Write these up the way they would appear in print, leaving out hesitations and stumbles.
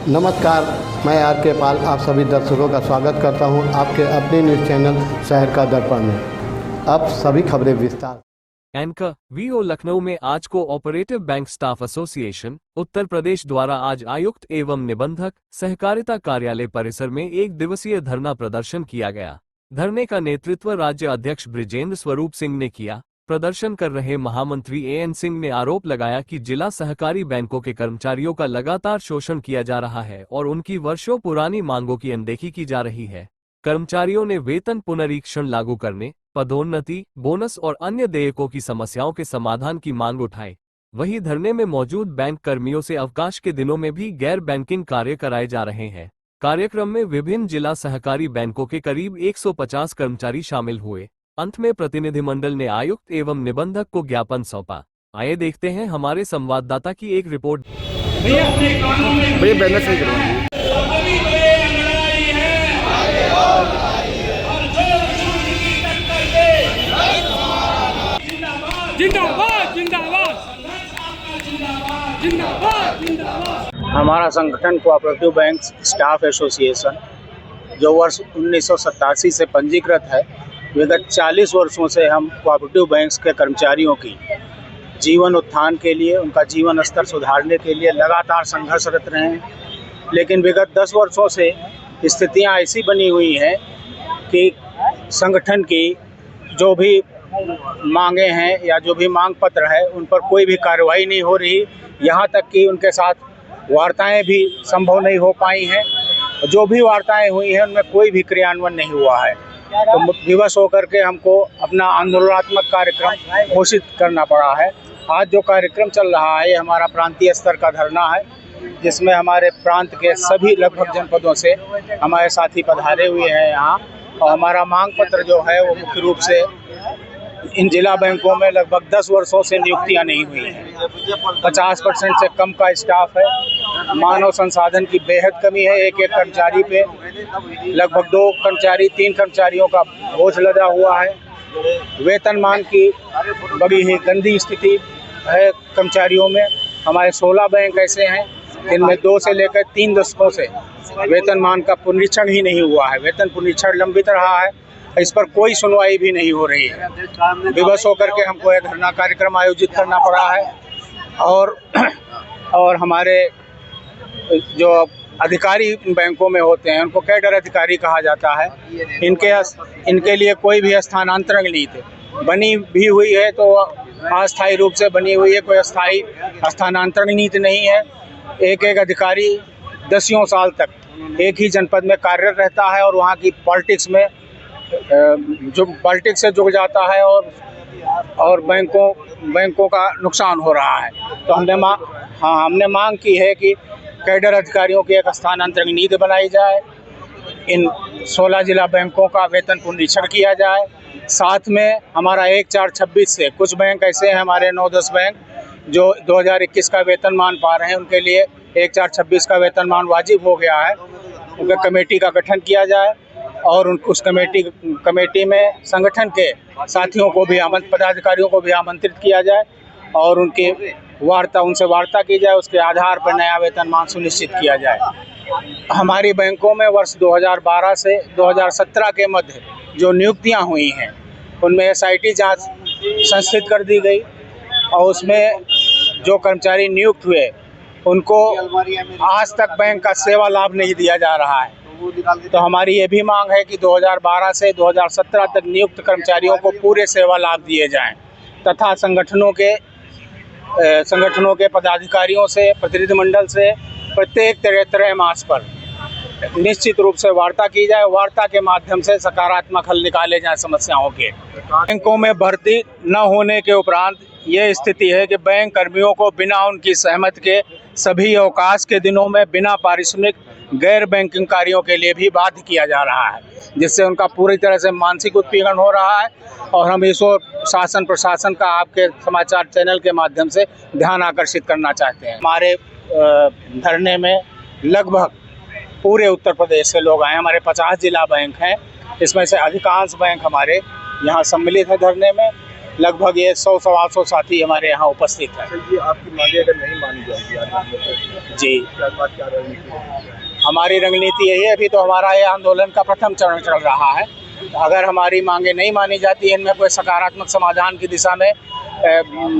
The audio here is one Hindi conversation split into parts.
नमस्कार, मैं आर के पाल आप सभी दर्शकों का स्वागत करता हूं आपके अपने न्यूज़ चैनल शहर का दर्पण में। अब सभी खबरें विस्तार। एंकर वीओ लखनऊ में आज cooperative bank staff association Uttar Pradesh द्वारा आज आयुक्त एवं निबंधक सहकारिता कार्यालय परिसर में एक दिवसीय धरना प्रदर्शन किया गया। धरने का नेतृत्व राज्य अध्यक्ष बृजेंद्र स्वरूप सिंह ने किया। प्रदर्शन कर रहे महामंत्री एएन सिंह ने आरोप लगाया कि जिला सहकारी बैंकों के कर्मचारियों का लगातार शोषण किया जा रहा है और उनकी वर्षों पुरानी मांगों की अनदेखी की जा रही है। कर्मचारियों ने वेतन पुनरीक्षण लागू करने, पदोन्नति, बोनस और अन्य देयकों की समस्याओं के समाधान की मांग उठाई। वहीं धरने में मौजूद बैंक कर्मियों से अवकाश के दिनों में भी गैर बैंकिंग कार्य कराए जा रहे हैं। कार्यक्रम में विभिन्न जिला सहकारी बैंकों के करीब 150 कर्मचारी शामिल हुए। अंत में प्रतिनिधिमंडल ने आयुक्त एवं निबंधक को ज्ञापन सौंपा। आइए देखते हैं हमारे संवाददाता की एक रिपोर्ट। जिंदाबाद जिंदाबाद जिंदाबाद जिंदाबाद। हमारा संगठन कोऑपरेटिव बैंक स्टाफ एसोसिएशन जो वर्ष 1987 से पंजीकृत है, विगत 40 वर्षों से हम कोऑपरेटिव बैंक्स के कर्मचारियों की जीवन उत्थान के लिए, उनका जीवन स्तर सुधारने के लिए लगातार संघर्षरत रहे हैं। लेकिन विगत 10 वर्षों से स्थितियां ऐसी बनी हुई हैं कि संगठन की जो भी मांगे हैं या जो भी मांग पत्र है उन पर कोई भी कार्रवाई नहीं हो रही। यहाँ तक कि उनके साथ वार्ताएं भी संभव नहीं हो पाई हैं। जो भी वार्ताएं हुई हैं उनमें कोई भी क्रियान्वयन नहीं हुआ है। तो विवश होकर के हमको अपना आंदोलनात्मक कार्यक्रम घोषित करना पड़ा है। आज जो कार्यक्रम चल रहा है ये हमारा प्रांतीय स्तर का धरना है, जिसमें हमारे प्रांत के सभी लगभग जनपदों से हमारे साथी पधारे हुए हैं यहाँ। और हमारा मांग पत्र जो है वो मुख्य रूप से इन जिला बैंकों में लगभग 10 वर्षों से नियुक्तियां नहीं हुई हैं। 50% से कम का स्टाफ है। मानव संसाधन की बेहद कमी है। एक कर्मचारी पे लगभग 2 कर्मचारी 3 कर्मचारियों का बोझ लदा हुआ है। वेतनमान की बड़ी ही गंदी स्थिति है कर्मचारियों में। हमारे 16 बैंक ऐसे हैं जिनमें 2 से लेकर 3 दशकों से वेतनमान का पुनरीक्षण ही नहीं हुआ है। वेतन पुनरीक्षण लंबित रहा है, इस पर कोई सुनवाई भी नहीं हो रही है। विवश होकर के हमको यह धरना कार्यक्रम आयोजित करना पड़ा है। और हमारे जो अधिकारी बैंकों में होते हैं उनको कैडर अधिकारी कहा जाता है। इनके लिए कोई भी स्थानांतरण नीति बनी भी हुई है तो अस्थायी रूप से बनी हुई है, कोई स्थायी स्थानांतरण नीति नहीं है। एक अधिकारी 10 साल तक एक ही जनपद में कार्यरत रहता है और वहाँ की पॉलिटिक्स में जो पॉलिटिक्स से जुड़ जाता है और बैंकों का नुकसान हो रहा है। तो हमने मांग की है कि कैडर अधिकारियों की एक स्थानांतरण नीति बनाई जाए। इन 16 जिला बैंकों का वेतन पुनरीक्षण किया जाए। साथ में हमारा 1/4/26 से कुछ बैंक ऐसे हैं, हमारे 9-10 बैंक जो 2021 का वेतनमान पा रहे हैं, उनके लिए 1/4/26 का वेतनमान वाजिब हो गया है। उनके कमेटी का गठन किया जाए और उस कमेटी में संगठन के साथियों को भी पदाधिकारियों को भी आमंत्रित किया जाए और उनसे वार्ता की जाए। उसके आधार पर नया वेतनमान सुनिश्चित किया जाए। हमारी बैंकों में वर्ष 2012 से 2017 के मध्य जो नियुक्तियां हुई हैं उनमें SIT जांच संस्थित कर दी गई और उसमें जो कर्मचारी नियुक्त हुए उनको आज तक बैंक का सेवा लाभ नहीं दिया जा रहा है। तो हमारी ये भी मांग है कि 2012 से 2017 तक नियुक्त कर्मचारियों को पूरे सेवा लाभ दिए जाएं तथा संगठनों के पदाधिकारियों से, प्रतिनिधिमंडल से प्रत्येक 3 मास पर निश्चित रूप से वार्ता की जाए। वार्ता के माध्यम से सकारात्मक हल निकाले जाए समस्याओं के। बैंकों में भर्ती न होने के उपरांत ये स्थिति है कि बैंक कर्मियों को बिना उनकी सहमति के सभी अवकाश के दिनों में बिना पारिश्रमिक गैर बैंकिंग कार्यों के लिए भी बाध्य किया जा रहा है, जिससे उनका पूरी तरह से मानसिक उत्पीड़न हो रहा है। और हम इसको शासन प्रशासन का आपके समाचार चैनल के माध्यम से ध्यान आकर्षित करना चाहते हैं। हमारे धरने में लगभग पूरे उत्तर प्रदेश से लोग आए। हमारे 50 जिला बैंक हैं, इसमें से अधिकांश बैंक हमारे यहाँ सम्मिलित है धरने में। लगभग ये 100-125 साथी हमारे यहाँ उपस्थित हैं। ये आपकी मांगे अगर नहीं मानी जाएगी आज जी, क्या रणनीति है? हमारी रणनीति यही है, अभी तो हमारा ये आंदोलन का प्रथम चरण चल रहा है। अगर हमारी मांगे नहीं मानी जाती, इनमें कोई सकारात्मक समाधान की दिशा में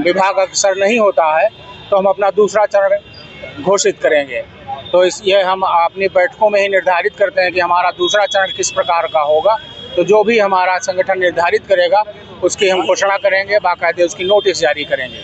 विभाग अग्रसर नहीं होता है, तो हम अपना दूसरा चरण घोषित करेंगे। तो ये हम अपनी बैठकों में ही निर्धारित करते हैं कि हमारा दूसरा चरण किस प्रकार का होगा। तो जो भी हमारा संगठन निर्धारित करेगा उसकी हम घोषणा करेंगे, बाकायदे उसकी नोटिस जारी करेंगे।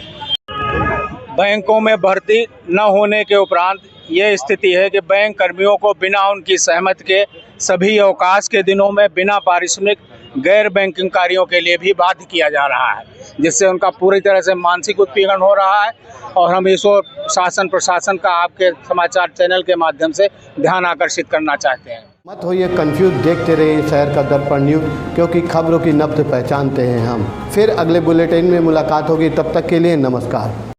बैंकों में भर्ती न होने के उपरांत ये स्थिति है कि बैंक कर्मियों को बिना उनकी सहमति के सभी अवकाश के दिनों में बिना पारिश्रमिक गैर बैंकिंग कार्यों के लिए भी बाध्य किया जा रहा है, जिससे उनका पूरी तरह से मानसिक उत्पीड़न हो रहा है। और हम इस ओर शासन प्रशासन का आपके समाचार चैनल के माध्यम से ध्यान आकर्षित करना चाहते हैं। मत होइए कंफ्यूज, देखते रहिए शहर का दर्पण न्यूज़, क्योंकि खबरों की नब्ज पहचानते हैं हम। फिर अगले बुलेटिन में मुलाकात होगी, तब तक के लिए नमस्कार।